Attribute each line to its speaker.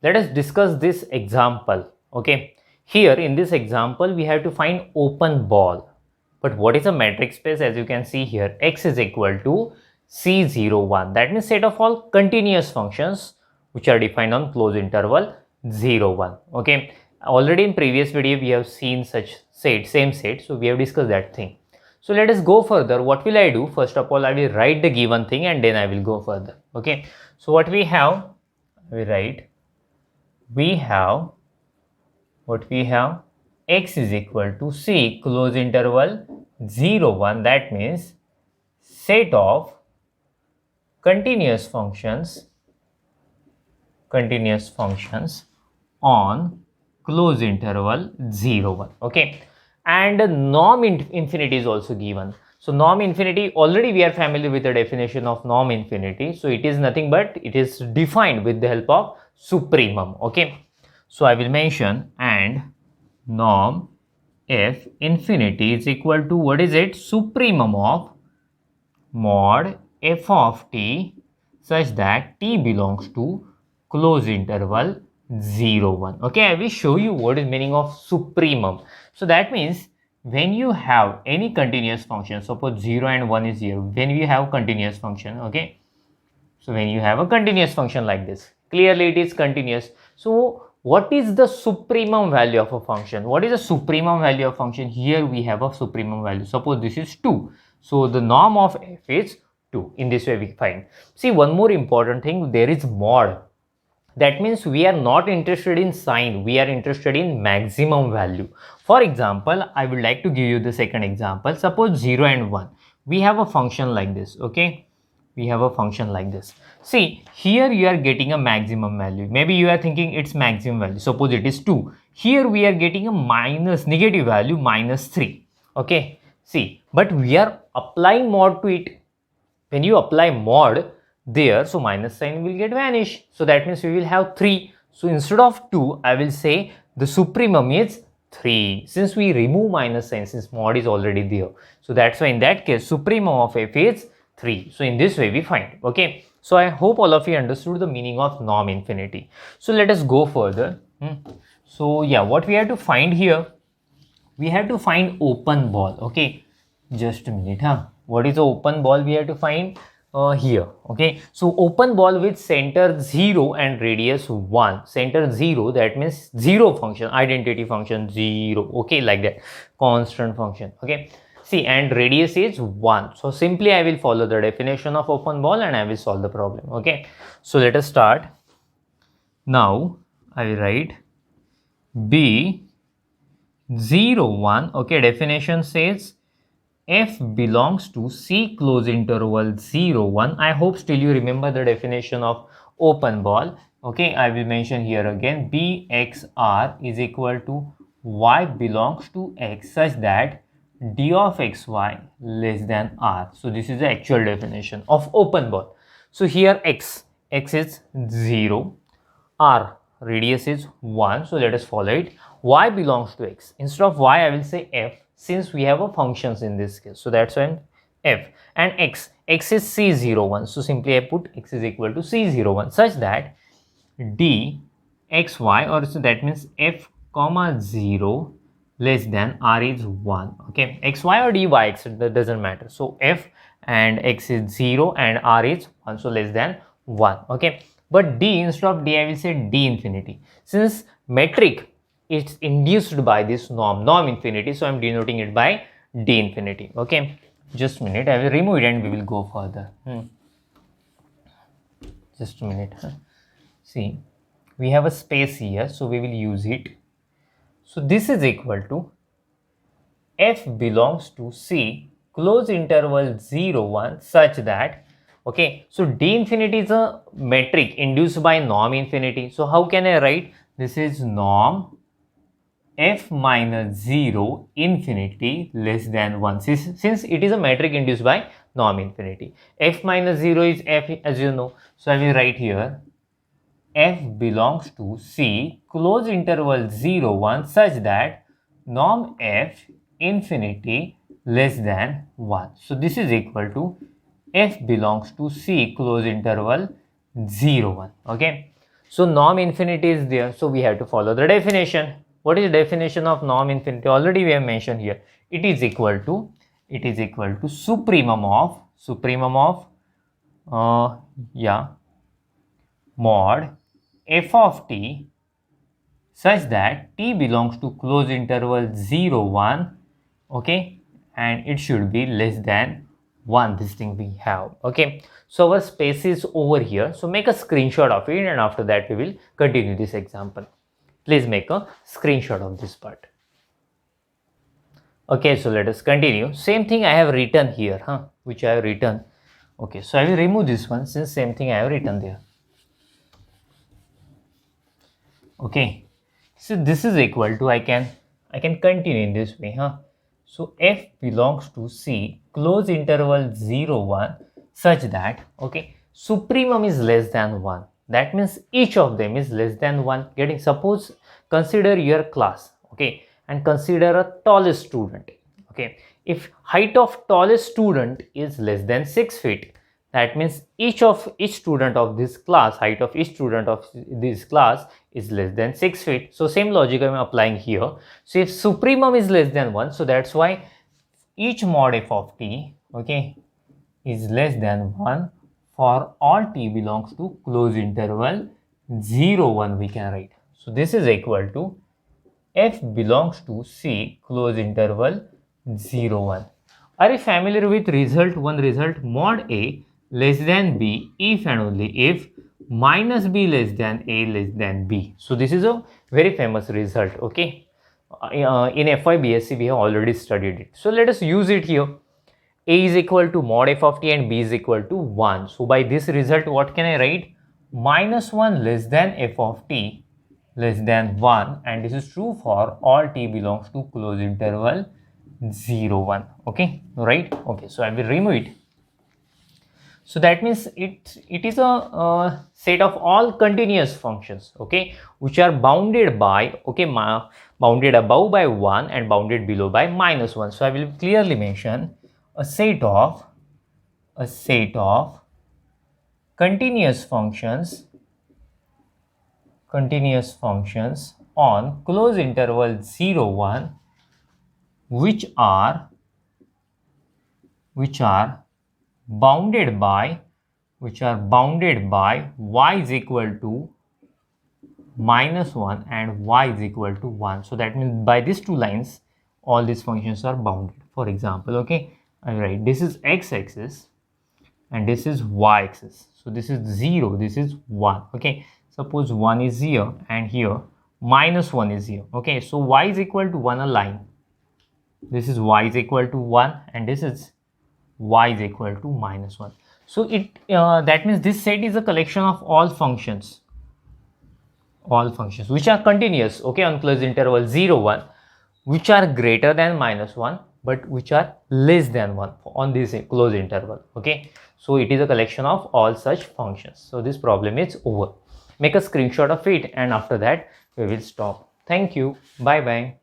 Speaker 1: let us discuss this example. Okay, here in this example we have to find open ball. But what is a metric space? As you can see here, x is equal to C01. That means set of all continuous functions which are defined on closed interval 0, 1. Okay, already in previous video we have seen such same set, so we have discussed that thing. So let us go further. What will I do? First of all, I will write the given thing and then I will go further. Okay, so what we have, we write, we have x is equal to C close interval 0, 1. That means set of continuous functions on close interval 0, 1. Okay, and norm infinity is also given. So norm infinity, already we are familiar with the definition of norm infinity. So it is nothing but it is defined with the help of supremum. Okay, so I will mention, and norm f infinity is equal to, what is it? Supremum of mod f of t such that t belongs to close interval 0, 1. Okay, I will show you what is meaning of supremum. So that means when you have any continuous function, suppose 0 and 1 is 0, when you have continuous function, okay, so when you have a continuous function like this, clearly it is continuous. So what is the supremum value of a function? What is the supremum value of function? Here we have a supremum value. Suppose this is 2. So the norm of f is 2. In this way we find. See, one more important thing, there is mod. That means we are not interested in sign, we are interested in maximum value. For example, I would like to give you the second example. Suppose 0 and 1. We have a function like this, okay? We have a function like this. See, here you are getting a maximum value. Maybe you are thinking it's maximum value. Suppose it is 2. Here we are getting a negative value, -3. Okay, see, but we are applying mod to it. When you apply mod there, so minus sign will get vanished. So that means we will have 3. So instead of 2, I will say the supremum is 3. Since we remove minus sign, since mod is already there. So that's why in that case, supremum of f is 3. So in this way we find. Okay, so I hope all of you understood the meaning of norm infinity. So let us go further. So yeah, what we have to find here, we have to find open ball. Okay, just a minute. What is the open ball we have to find? Here. Okay, so open ball with center 0 and radius 1. Center 0, that means 0 function, identity function 0. Okay, like that, constant function. Okay, see, and radius is 1. So simply I will follow the definition of open ball and I will solve the problem. Okay, so let us start. Now I will write b 0, 1. Okay, definition says f belongs to C close interval 0, 1. I hope still you remember the definition of open ball. Okay, I will mention here again, bxr is equal to y belongs to x such that d of xy less than r. So this is the actual definition of open ball. So here x is 0, r radius is 1. So let us follow it. Y belongs to x. Instead of y, I will say f, since we have a functions in this case. So that's why f, and x is C01. So simply I put x is equal to C01 such that d xy, or so that means f comma 0 less than r is 1. Okay, xy or dy, that doesn't matter. So f and x is 0 and r is 1, so less than 1. Okay, but d, instead of d I will say d infinity. Since metric is induced by this norm infinity, so I am denoting it by d infinity. Okay, just a minute, I will remove it and we will go further. Just a minute. See, we have a space here, so we will use it. So this is equal to f belongs to C close interval 0, 1 such that, okay, so d infinity is a metric induced by norm infinity. So how can I write? This is norm f minus 0 infinity less than 1. Since it is a metric induced by norm infinity, f minus 0 is f, as you know. So I will write here f belongs to C close interval 0, 1 such that norm f infinity less than 1. So this is equal to f belongs to C close interval 0, 1. Okay, So norm infinity is there, so we have to follow the definition. What is the definition of norm infinity? Already we have mentioned here. It is equal to supremum of mod f of t such that t belongs to closed interval 0 1, okay, and it should be less than 1. This thing we have, okay. So our space is over here, so make a screenshot of it, and after that we will continue this example. Please make a screenshot of this part. Okay, so let us continue. Same thing I have written here, which I have written. Okay, so I will remove this one since same thing I have written there. Okay, so this is equal to, I can continue in this way, so f belongs to C close interval 0 1 such that, okay, supremum is less than 1. That means each of them is less than 1. Getting, suppose consider your class, okay, and consider a tallest student, okay. If height of tallest student is less than 6 feet, that means each student of this class, height of each student of this class is less than 6 feet. So same logic I am applying here. So if supremum is less than 1, so that's why each mod f of t, okay, is less than 1 for all t belongs to closed interval 0 1, we can write. So this is equal to f belongs to C close interval 0 1. Are you familiar with one result mod A less than B if and only if minus B less than A less than B? So this is a very famous result, okay. In FY BSc we have already studied it. So let us use it here. A is equal to mod f of t and B is equal to 1. So by this result, what can I write? Minus 1 less than f of t less than 1, and this is true for all t belongs to closed interval 0 1, okay, right? Okay, so I will remove it. So that means it is a set of all continuous functions, okay, which are bounded by, okay, bounded above by 1 and bounded below by minus 1. So I will clearly mention a set of continuous functions on closed interval 0 1 which are bounded by y is equal to minus 1 and y is equal to 1. So that means by these two lines all these functions are bounded. For example, okay, I write this is x-axis and this is y-axis. So this is 0, this is 1, okay. Suppose 1 is here and here minus 1 is here, okay. So y is equal to 1, a line. This is y is equal to 1 and this is y is equal to minus 1. So it that means this set is a collection of all functions which are continuous, okay, on closed interval 0 1, which are greater than minus 1 but which are less than 1 on this closed interval, okay. So it is a collection of all such functions. So this problem is over. Make a screenshot of it and after that we will stop. Thank you. Bye bye.